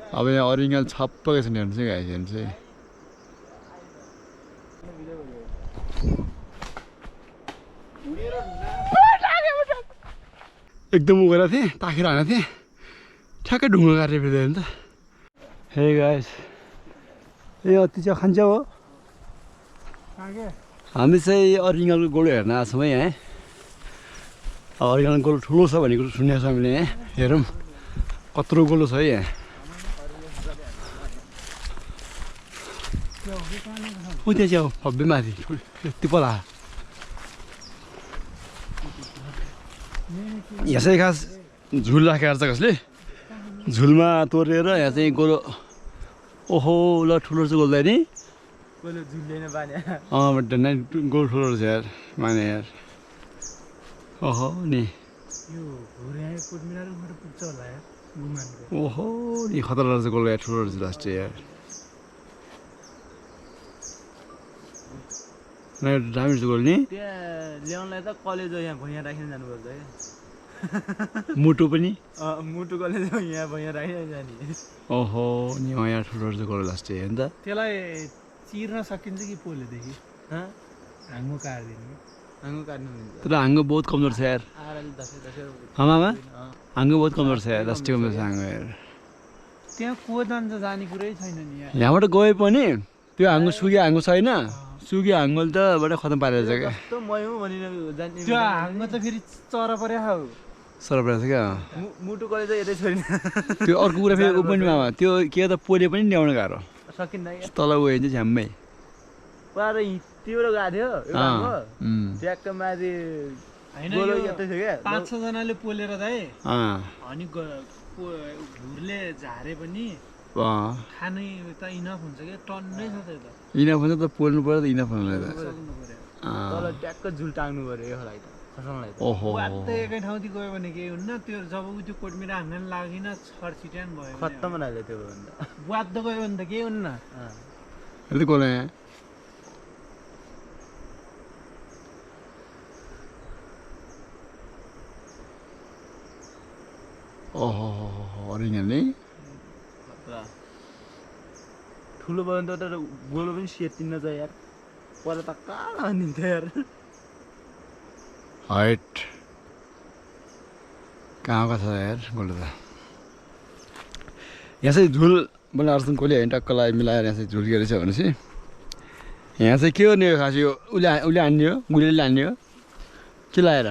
अब यहाँ अरिङ्गल छप्प छ नि हेर्नु चाहिँ गाइस हेर्नु चाहिँ एकदम उ गरेको थिएँ ताखेर हानेको थिएँ ठ्याक्कै ढुङ्गा काटेर फेरि नि त हे गाइस ए अति चाहिँ खान्छ हो हामी चाहिँ अरिङ्गलको गोलो हेर्न आएको छौँ है यहाँ अरिङ्गलको गोलो ठुलो छ भन्ने कुरो सुनेको छ हामीले यहाँ हेरौँ कत्रो गोलो छ है यहाँ ऊ त्यहाँ चाहिँ भव्य माथि यति पला यहाँ चाहिँ खास झुल राखेको छ कसले झुलमा तोरेर यहाँ चाहिँ गोलो ओहो ल ठुलो चाहिँ गोल्दै नि बट नै गोलो ठुलो रहेछ यार माने यार ओहो नि ओहो नि खतरा रहेछ गोलो यार ठुलो रहेछ लास्ट यार दामी रहेछ गोलो नि ल्याउनलाई त कलेज यहाँ भैया राखेर जानुपर्छ है मुटु पनि मुटु कलेज यहाँ भैया राखेर जाने ओहो नि यहाँ ठुलो रहेछ गोलो लास्ट हेर नि त त्यसलाई चिर्न सकिन्छ कि पोलेदेखि हाँगो काट्दिनु हाँगो काट्नु तर हाँगो बहुत कमजोर छ यार आमामा हाँगो बहुत कमजोर छ यार लास्टै कमजोर छ हाँगो यार त्यहाँ को जान्छ जाने कुरै छैन नि यहाँबाट गए पनि त्यो हाँगो सुके हाँगो छैन सुके हाँगोले त बाट खतम पारेको छ क्या त्यो हाँगो त फेरि चरा परे हौ सर परेको छ क्या मुटु कलेज यतै छोडिन त्यो अर्को कुरा फेरि ऊ पनि मामा त्यो के त पोले पनि ल्याउनु गाह्रो सकिन्न तल गयो चाहिँ झ्याम्मै पुरा तिम्रो गएको थियो ट्याक्क माथि पाँच छ जनाले पोलेर दाइ अनि घुरले झारे पनि खाने त इनफ हुन्छ क्या टन्नै छ त्यो त इनफ हुन्छ त पोल्नु पर्यो त इनफ हुनुलाई त तल ट्याक्क झुल टाङ्नु पर्यो यसलाई त खसाउनलाई त ओहो वात्त एकै ठाउँदेखि गयो भने केही हुन्न त्यो जब त्यो कोटमिरा हान्न लागेन छरछिट्यान भयो खत्तम बनाइले त्यो भन्दा वात्त गयो भने त केही हुन्न यति कोले ओहो अरिङ्गल नि ठुलो भयो भने त गोलो पनि सेटिन्न छ यार पर त कहाँ हानिन्थ्यो यार हाइट कहाँको छ यार गोलो त यहाँ चाहिँ झुल मैले अर्जुन कोले होइन टक्कलाई मिलाएर यहाँ चाहिँ झुल गरेछ भनेपछि यहाँ चाहिँ के गर्ने हो खास यो उसले हान्ने हो गुलेले हान्ने हो के लाएर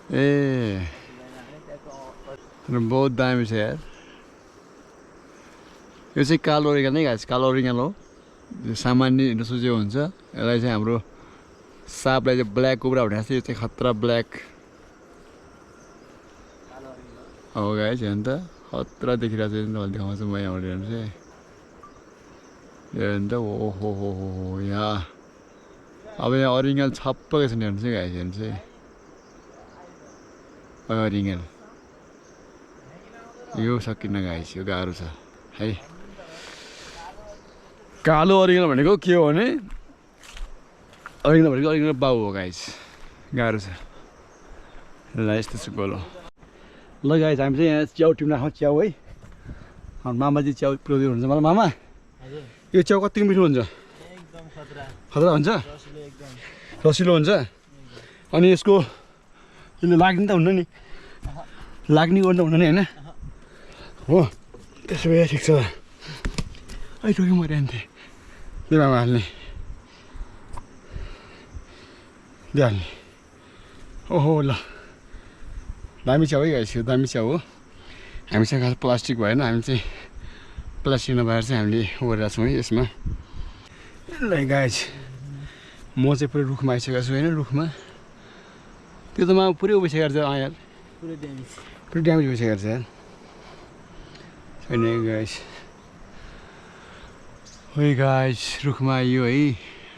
ए बहुत दामी छ यार यो चाहिँ कालो अरिङ्गल नै घाँस कालो अरिङ्गल हो सामान्य हिँड्नु सुझेको हुन्छ यसलाई चाहिँ हाम्रो सापलाई चाहिँ ब्ल्याक कोब्रा भने जस्तै यो चाहिँ खतरा ब्ल्याक हो गाइस हेर्नु त खतरा देखिरहेको छ नि त देखाउँछु म यहाँबाट हेर्नु चाहिँ हेर्नु त ओहो हो यहाँ अब यहाँ अरिङ्गल छप्पकै छ नि हेर्नु चाहिँ गाइस हेर्नु चाहिँ अरिङ्गल यो सकिन्न गाइस यो गाह्रो छ है कालो अरिङ्गल भनेको के हो भने अरिङ्गल भनेको अरिङ्गल बाउ हो गाइस गाह्रो छ ल यस्तो छ गोलो ल गाइस हामी चाहिँ यहाँ च्याउ टिम राखौँ च्याउ है मामा चाहिँ च्याउ पुऱ्याउँदै हुन्छ मलाई मामा यो च्याउ कतिको मिठो हुन्छ एकदम खतरा हुन्छ रसिलो हुन्छ अनि यसको यसले लाग्ने त हुन्न नि लाग्ने गर्नु त हुन्न नि होइन हो त्यसो भए ठिक छ अहिले टोक्यो म हान्थेँ दे मामा हाल्ने दे हाल्ने ओहो ल दामी च्याउ है गाइस यो दामी च्याउ हो हामीसँग खास प्लास्टिक भएन हामी चाहिँ प्लास्टिक नभएर चाहिँ हामीले ओरेका छौँ है यसमा ल गाइस म चाहिँ पुरै रुखमा आइसकेको छु होइन रुखमा त्यो त मामा पुरै उभिसकेको छ यार पुरै ड्यामेज भइसकेको छ यार छैन गाइस है गाइस रुखमा आइयो है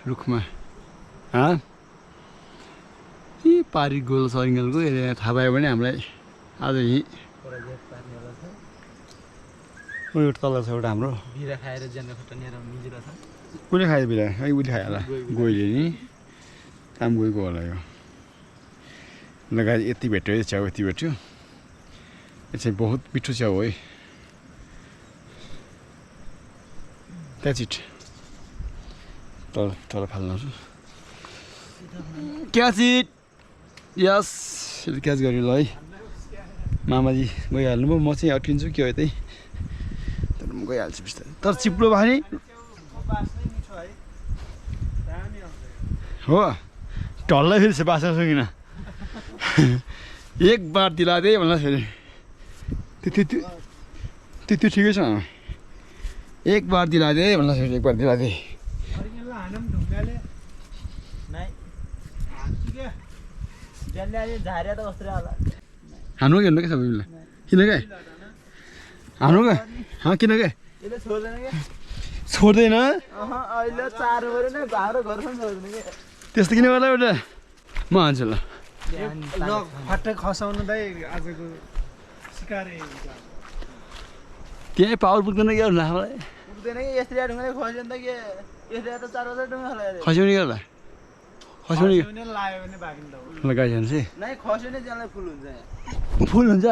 रुखमा ए पारी गोल छ अरिङ्गलको थाहा पायो भने हामीलाई आज यहीँ उयो तल छ एउटा हाम्रो बिरा खाएर ज्यान खुट्टा लिएर मिलेर छ कसले खायो बिरा है उसले खायो होला गोइले नि काम गएको होला यो लगाएर यति भेट्यो है च्याउ यति भेट्यो यो चाहिँ बहुत मिठो च्याउ है द्याट्स इट तल फाल्नु क्याच इट यस क्याच गर्यो ल है मामाजी गइहाल्नु भयो म चाहिँ अट्किन्छु के हो त्यही तर म गइहाल्छु बिस्तारै तर चिप्लो भयो नि हो ढल्लै फेरि छ बासा सकिन एक बार दिलादे भन्दा फेरि त्यो ठिकै छ एक बार दिलादे भन्दा फेरि एक बार दिलादे हान्नु कि हेर्नु क्या सबैलाई किन क्या हान्नु क्या किन क्या छोड्दैन त्यस्तो किन गर्ला एउटा म हान्छु ल फट्टै खसाउनु दाइ आजको सिकारे त्यही पावर पुग्दैन क्या मलाई पुग्दैन कि यसरी ढुङ्गाले खस्यो नि त के यसरी त 4 ढुङ्गा खलायो खस्यो नि क्या खस्यो नि लाग्यो भने भागिन्छ लगाइहाल्नु चाहिँ नै खस्यो नि त्यसलाई फुल हुन्छ फुल हुन्छ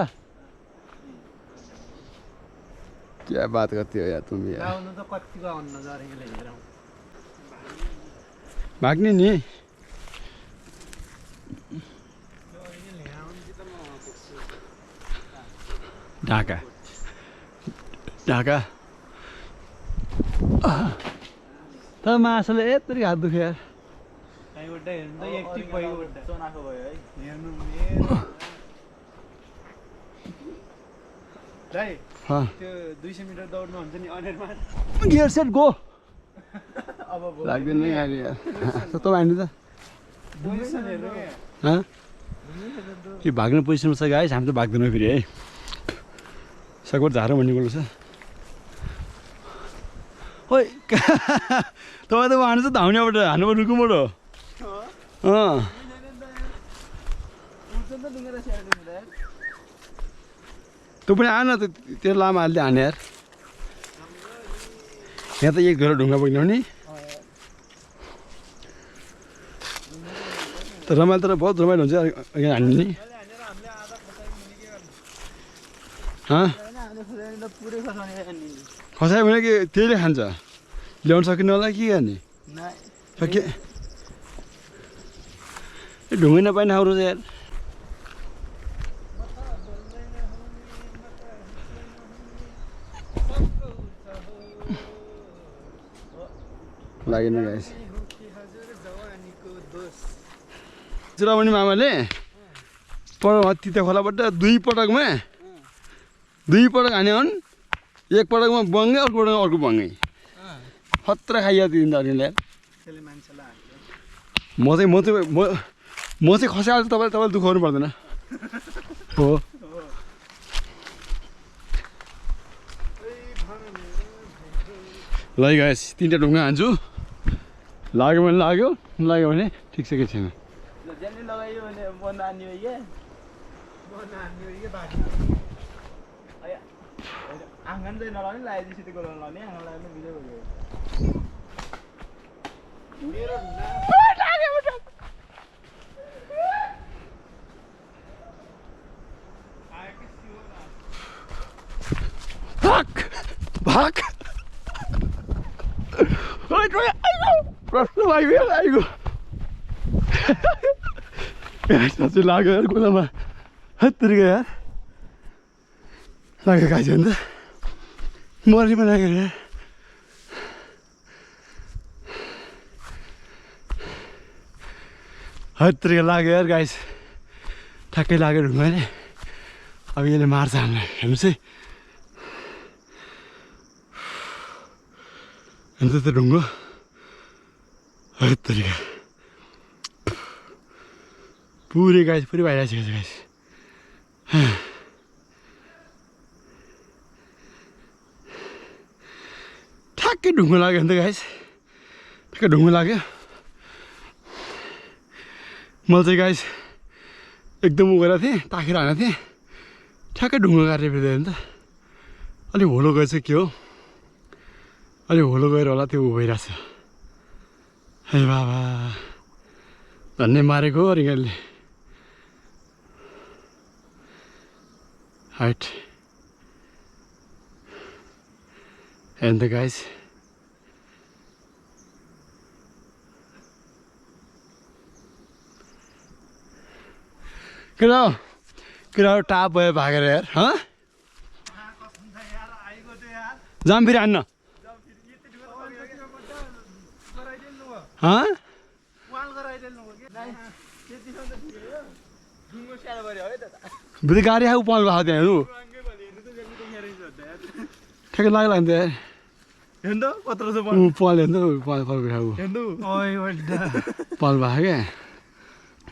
क्या बात गर्थे हो यार तुमी यार गाउनु त कतिको अन्न जरेले हेरौ भाग्ने नि ढाका तर मासुले यत्रो हात दुख्यो यार एउटा हेर्नु त एकटिभ भयो चोनाको भयो है हेर्नु दाइ त्यो 200 मिटर दौड्नु हुन्छ नि अनेरमा गियर सेट गो अब लाग्दैन नि यार त हान्नु त पोजिसन हेर्नु के भाग्ने पोजिसनमा छ गाइस हामी त भाग्दैनौँ फेरि है सकभर झारो भन्ने कुरो छ ओइ तपाईँ त हान्नु छ धाउनेबाट हान्नु रुकुबाट तँ पनि आएन त त्यो लामा हाल्दै हाने यार यहाँ त एक घर ढुङ्गा पुग्ने हो नि त रमाइलो तर बहुत रमाइलो हुन्छ यहाँ हान्ने नि खसायो भने कि त्यहीले खान्छ ल्याउनु सकिनु होला के गर्ने के ढुङ्गै नपाइने ठाउँ रहेछ यार लागेन गाइस चिरामणि मामाले तिते खोलाबाट दुई पटक हान्यो भने एक पटकमा बङ्गै अर्को पटकमा अर्को बङ्गै खतरा खाइया दिन्छ अरूले म चाहिँ खसाइहाल्छु तपाईँले दुःख गर्नु पर्दैन हो ल गाइस 3टा ढुङ्गा हान्छु लाग्यो भने लाग्यो भने ठिक छ के छैन लगायो भने म नानी हो आँगन चाहिँ नलाउने लगाइदिए सिधै गोलाउन लाउने आँगन लगाएर बिजो भयो भाग प्रश्न आइगयो साँच्चै लाग्यो यार गोलामा हत्तरी गयो यार लाग्यो खाइन्छ नि त मरीमा लाग्यो यार हत्तरी लाग्यो यार गाइस ठ्याक्कै लाग्यो ढुङ्गाले अब यसले मार्छ हामीलाई हेर्नुहोस् है अन्त त ढुङ्गो हत्तरी पुरै गाइस पुरै भइरहेको छ गाइस ठ्याक्कै ढुङ्गो लाग्यो नि त गाइस ठ्याक्कै ढुङ्गो लाग्यो मैले चाहिँ गाइस एकदम उ गरेको थिएँ ताखेर हानेको थिएँ ठ्याक्कै ढुङ्गो गाडेर फेर्दैन नि त अलिक होलो गएछ के हो अलिक होलो गएर होला त्यो उ भइरहेछ हे बाबा धन्य मारेको अरिङ्गलले हाइट and the guys किन टाप भयो भागेर यार हँ जाम फेरि हान्न बुझ्दै गाडी आऊ पाउनु भएको त्यहाँ हेर्नु ठ्याक्कै लाग्यो नि त हेर्नु कत्रो छ पाल हेर्नु पाल खाऊ हेर्नु ओइ वड्डा पाल भएको क्या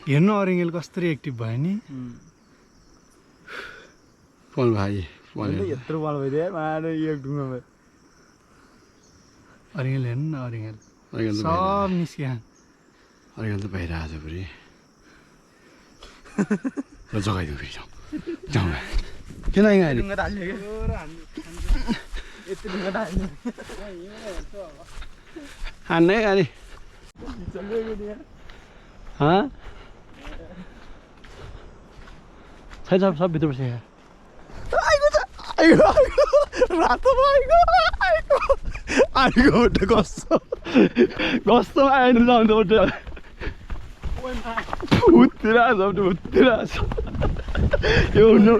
हेर्नु अरिङ्गल कसरी एक्टिभ भयो नि पाल भाइ पाल यत्रो बल भइदियो मारे एक ढुङ्गामा अरिङ्गल हेर्नु न अरिङ्गल अरिङ्गल सब निस्क्या अरिङ्गल त बाहिर आज फेरि ल जगाइदिउँ फेरि जाउँ किन यहाँ अहिले ढुङ्गा हाल्ने यति ढुङ्गा हाल्ने हान्नै अनि छैन सब भित्र बसेको रातो आएको कस्तो कस्तो आएन लाउँदा उत्तिरहेछ यो हुनु